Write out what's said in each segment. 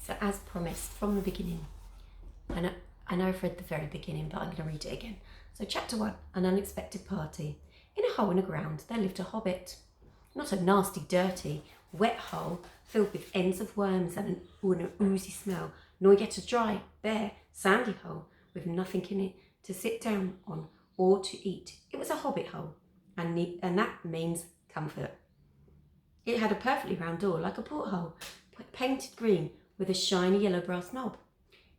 So as promised from the beginning, I know I've read the very beginning, but I'm going to read it again. So chapter 1, an unexpected party. In a hole in the ground there lived a hobbit. Not a nasty, dirty, wet hole filled with ends of worms and an oozy smell, nor yet a dry, bare, sandy hole with nothing in it to sit down on or to eat. It was a hobbit hole, and that means comfort. It had a perfectly round door, like a porthole, painted green with a shiny yellow brass knob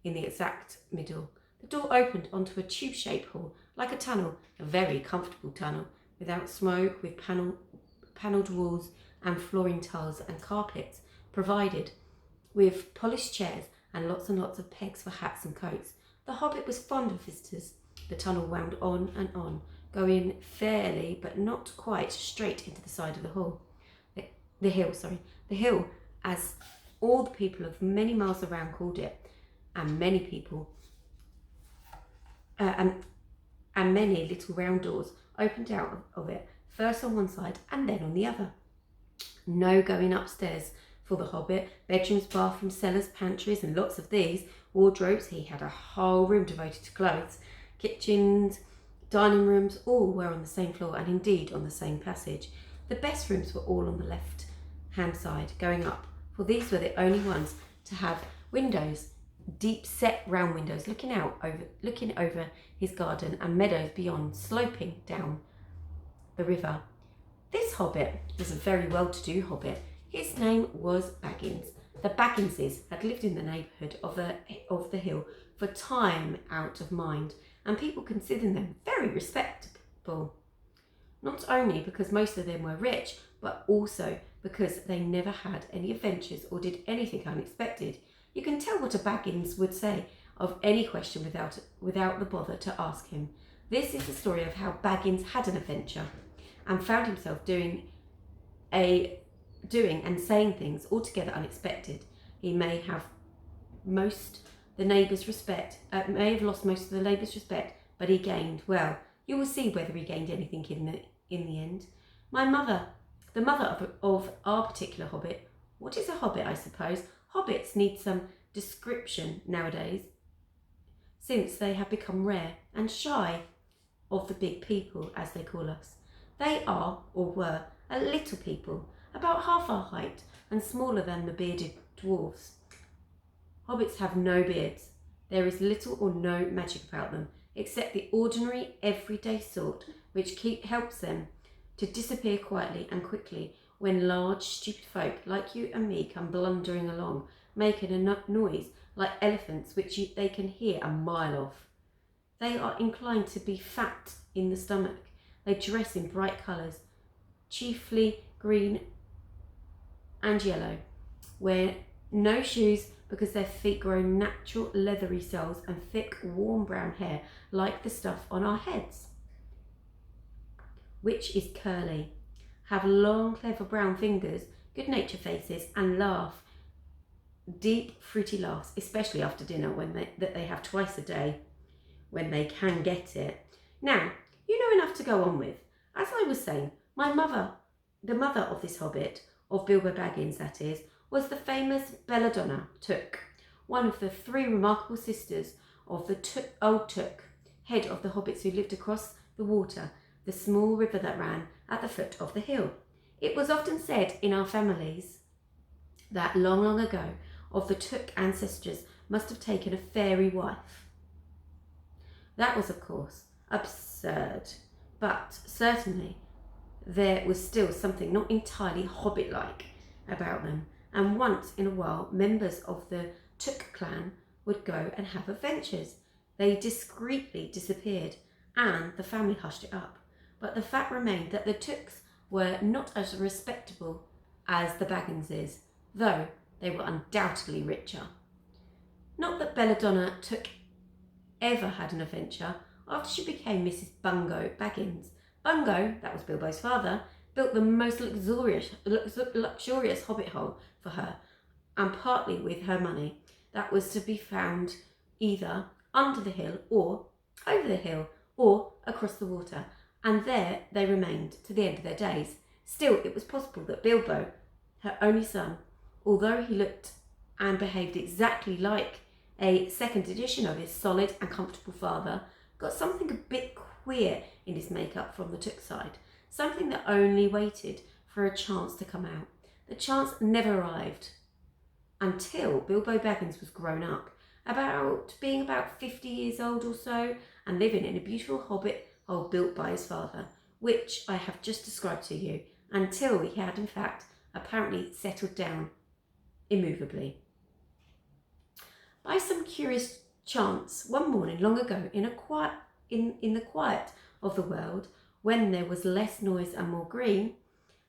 in the exact middle. The door opened onto a tube-shaped hall, like a tunnel, a very comfortable tunnel, without smoke, with panelled walls and flooring tiles and carpets, provided with polished chairs and lots of pegs for hats and coats. The hobbit was fond of visitors. The tunnel wound on and on, going fairly but not quite straight into the side of the hall. The hill, as all the people of many miles around called it, and many people, and many little round doors opened out of it, first on one side and then on the other. No going upstairs for the hobbit. Bedrooms, bathrooms, cellars, pantries, and lots of these. Wardrobes, he had a whole room devoted to clothes. Kitchens, dining rooms, all were on the same floor and indeed on the same passage. The best rooms were all on the left-hand side, going up, for these were the only ones to have windows, deep-set round windows looking over his garden and meadows beyond, sloping down the river. This hobbit was a very well-to-do hobbit. His name was Baggins. The Bagginses had lived in the neighbourhood of the hill for time out of mind, and people considered them very respectable. Not only because most of them were rich, but also because they never had any adventures or did anything unexpected. You can tell what a Baggins would say of any question without the bother to ask him. This is the story of how Baggins had an adventure and found himself doing and saying things altogether unexpected. He may have lost most of the neighbours' respect, but he gained, well, you will see whether he gained anything in the end. The mother of our particular hobbit. What is a hobbit, I suppose? Hobbits need some description nowadays, since they have become rare and shy of the big people, as they call us. They are, or were, a little people, about half our height and smaller than the bearded dwarfs. Hobbits have no beards. There is little or no magic about them, except the ordinary, everyday sort, which helps them to disappear quietly and quickly when large, stupid folk like you and me come blundering along, making a noise like elephants which they can hear a mile off. They are inclined to be fat in the stomach. They dress in bright colours, chiefly green and yellow, wear no shoes because their feet grow natural leathery soles, and thick, warm brown hair like the stuff on our heads, which is curly, have long, clever brown fingers, good-natured faces, and laugh deep, fruity laughs, especially after dinner that they have twice a day when they can get it. Now, you know enough to go on with. As I was saying, my mother, the mother of this hobbit, of Bilbo Baggins that is, was the famous Belladonna Took, one of the 3 remarkable sisters of the old Took, head of the hobbits who lived across the water, the small river that ran at the foot of the hill. It was often said in our families that long, long ago of the Took ancestors must have taken a fairy wife. That was, of course, absurd, but certainly there was still something not entirely hobbit-like about them, and once in a while members of the Took clan would go and have adventures. They discreetly disappeared, and the family hushed it up. But the fact remained that the Tooks were not as respectable as the Bagginses, though they were undoubtedly richer. Not that Belladonna Took ever had an adventure after she became Mrs. Bungo Baggins. Bungo, that was Bilbo's father, built the most luxurious hobbit hole for her, and partly with her money, that was to be found either under the hill or over the hill or across the water, and there they remained to the end of their days. Still, it was possible that Bilbo, her only son, although he looked and behaved exactly like a second edition of his solid and comfortable father, got something a bit queer in his makeup from the Took side, something that only waited for a chance to come out. The chance never arrived until Bilbo Baggins was grown up, being about 50 years old or so, and living in a beautiful hobbit hole built by his father, which I have just described to you, until he had in fact apparently settled down immovably. By some curious chance, one morning long ago, in the quiet of the world, when there was less noise and more green,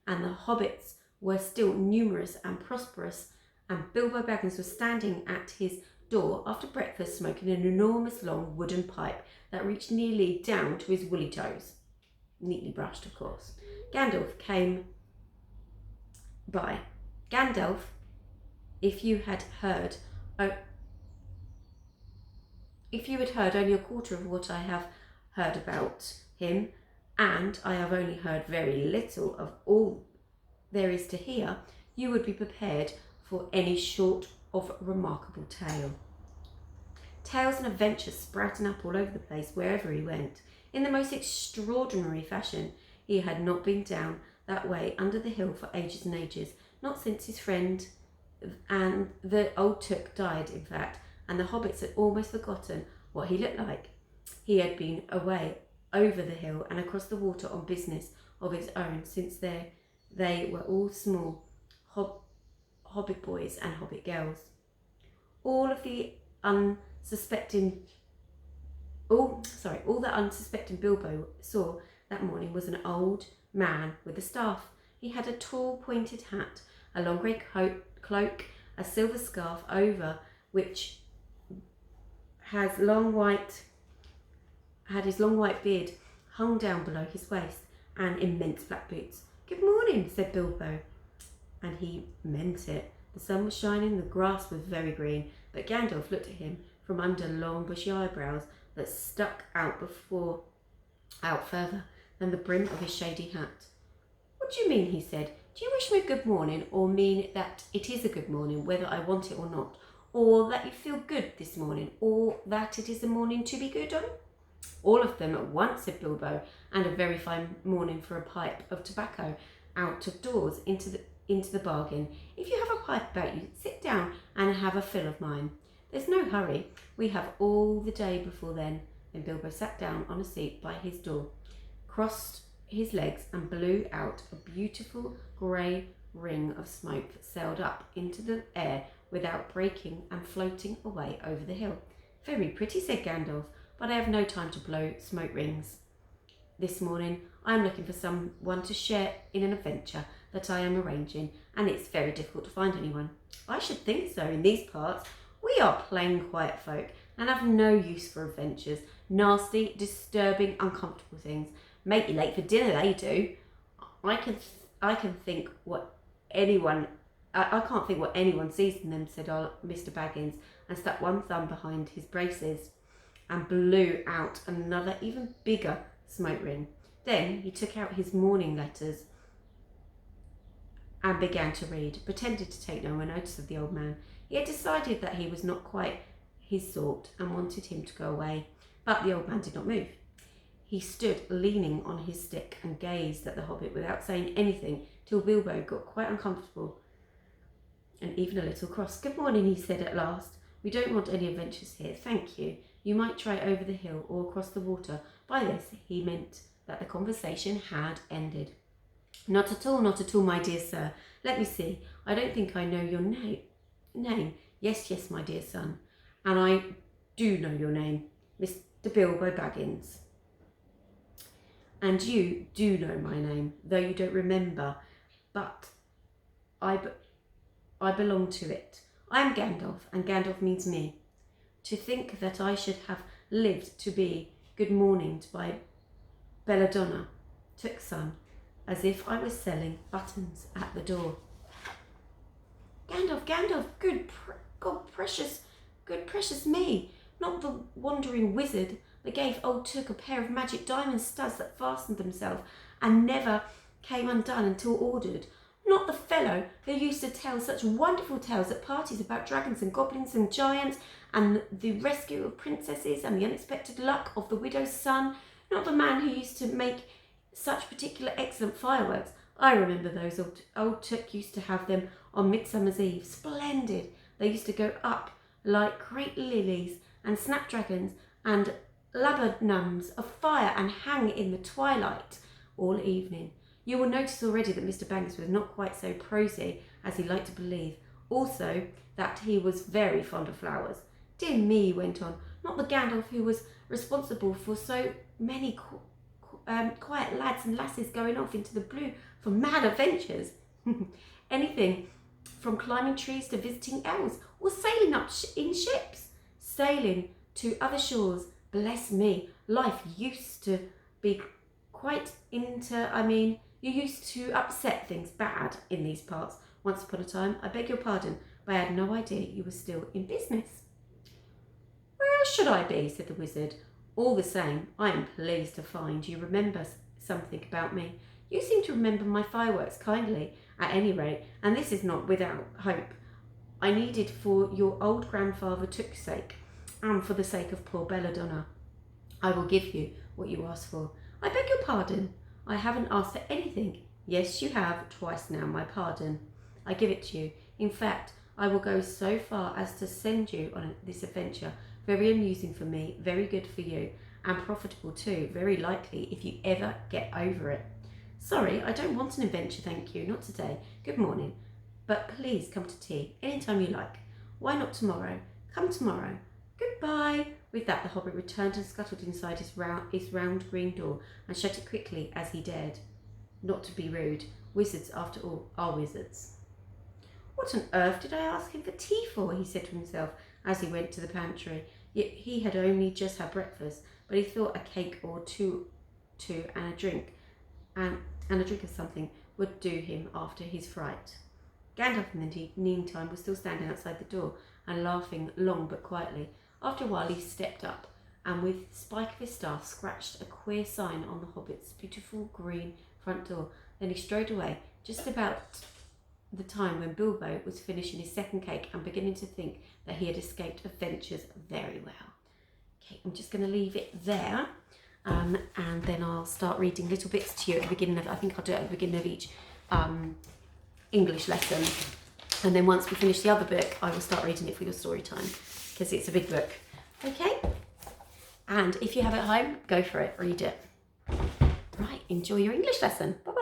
and the hobbits were still numerous and prosperous, and Bilbo Baggins was standing at his door after breakfast smoking an enormous long wooden pipe that reached nearly down to his woolly toes, neatly brushed of course, Gandalf came by. Gandalf, if you had heard only a quarter of what I have heard about him, and I have only heard very little of all there is to hear, you would be prepared for any sort of remarkable tale. Tales and adventures sprouting up all over the place wherever he went. In the most extraordinary fashion, he had not been down that way under the hill for ages and ages, not since his friend and the old Took died, in fact, and the hobbits had almost forgotten what he looked like. He had been away over the hill and across the water on business of his own since they were all small hobbit boys and hobbit girls. All the unsuspecting Bilbo saw that morning was an old man with a staff. He had a tall pointed hat, a long grey cloak, a silver scarf over which had his long white beard hung down below his waist, and immense black boots. "Good morning," said Bilbo, and he meant it. The sun was shining, the grass was very green, but Gandalf looked at him from under long bushy eyebrows that stuck out further than the brim of his shady hat. "What do you mean?" he said. "Do you wish me a good morning, or mean that it is a good morning whether I want it or not, or that you feel good this morning, or that it is a morning to be good on?" "All of them at once," said Bilbo, "and a very fine morning for a pipe of tobacco out of doors into the bargain. If you have a pipe about you, sit down and have a fill of mine. There's no hurry. We have all the day before then." Then Bilbo sat down on a seat by his door, crossed his legs and blew out a beautiful grey ring of smoke that sailed up into the air without breaking and floating away over the hill. "Very pretty," said Gandalf, "but I have no time to blow smoke rings. This morning I am looking for someone to share in an adventure that I am arranging, and it's very difficult to find anyone." "I should think so. In these parts we are plain quiet folk and have no use for adventures. Nasty, disturbing, uncomfortable things. Make you late for dinner, they do. I can't think what anyone sees in them," said Mr. Baggins, and stuck one thumb behind his braces and blew out another even bigger smoke ring. Then he took out his morning letters and began to read, pretended to take no notice of the old man. He had decided that he was not quite his sort and wanted him to go away, but the old man did not move. He stood leaning on his stick and gazed at the hobbit without saying anything till Bilbo got quite uncomfortable and even a little cross. "Good morning," he said at last. "We don't want any adventures here, thank you. You might try over the hill or across the water." By this he meant that the conversation had ended. Not at all, my dear sir. Let me see. I don't think I know your name. Yes, my dear son. And I do know your name, Mr. Bilbo Baggins. And you do know my name, though you don't remember, but I belong to it. I am Gandalf, and Gandalf means me. To think that I should have lived to be good morninged by Belladonna, Took's son, as if I was selling buttons at the door. Gandalf, good precious me, not the wandering wizard that gave old Took a pair of magic diamond studs that fastened themselves and never came undone until ordered, Not the fellow who used to tell such wonderful tales at parties about dragons and goblins and giants and the rescue of princesses and the unexpected luck of the widow's son. Not the man who used to make such particular excellent fireworks. I remember those. Old Took used to have them on Midsummer's Eve. Splendid. They used to go up like great lilies and snapdragons and laburnums of fire and hang in the twilight all evening. You will notice already that Mr. Bangs was not quite so prosy as he liked to believe. Also, that he was very fond of flowers. Dear me, he went on, not the Gandalf who was responsible for so many quiet lads and lasses going off into the blue for mad adventures. Anything from climbing trees to visiting elves or sailing up in ships, sailing to other shores. Bless me, life used to be quite you used to upset things bad in these parts once upon a time. I beg your pardon, but I had no idea you were still in business. Where else should I be, said the wizard. All the same, I am pleased to find you remember something about me. You seem to remember my fireworks kindly, at any rate, and this is not without hope. I need it for your old grandfather Took's sake, and for the sake of poor Belladonna. I will give you what you ask for. I beg your pardon. I haven't asked for anything. Yes, you have, twice now, my pardon. I give it to you. In fact, I will go so far as to send you on this adventure. Very amusing for me, very good for you, and profitable too, very likely, if you ever get over it. Sorry, I don't want an adventure, thank you, not today. Good morning. But please come to tea, anytime you like. Why not tomorrow? Come tomorrow. Goodbye. With that, the Hobbit returned and scuttled inside his round green door and shut it quickly as he dared. Not to be rude. Wizards, after all, are wizards. What on earth did I ask him for tea for? He said to himself as he went to the pantry. Yet he had only just had breakfast, but he thought a cake or two and a drink of something would do him after his fright. Gandalf in the meantime was still standing outside the door and laughing long but quietly. After a while he stepped up and with the spike of his staff scratched a queer sign on the Hobbit's beautiful green front door. Then he strode away, just about the time when Bilbo was finishing his second cake and beginning to think that he had escaped adventures very well. Okay, I'm just going to leave it there, and then I'll start reading little bits to you at the beginning of, I think I'll do it at the beginning of each English lesson. And then once we finish the other book, I will start reading it for your story time, because it's a big book. Okay? And if you have it at home, go for it, read it. Right, enjoy your English lesson. Bye.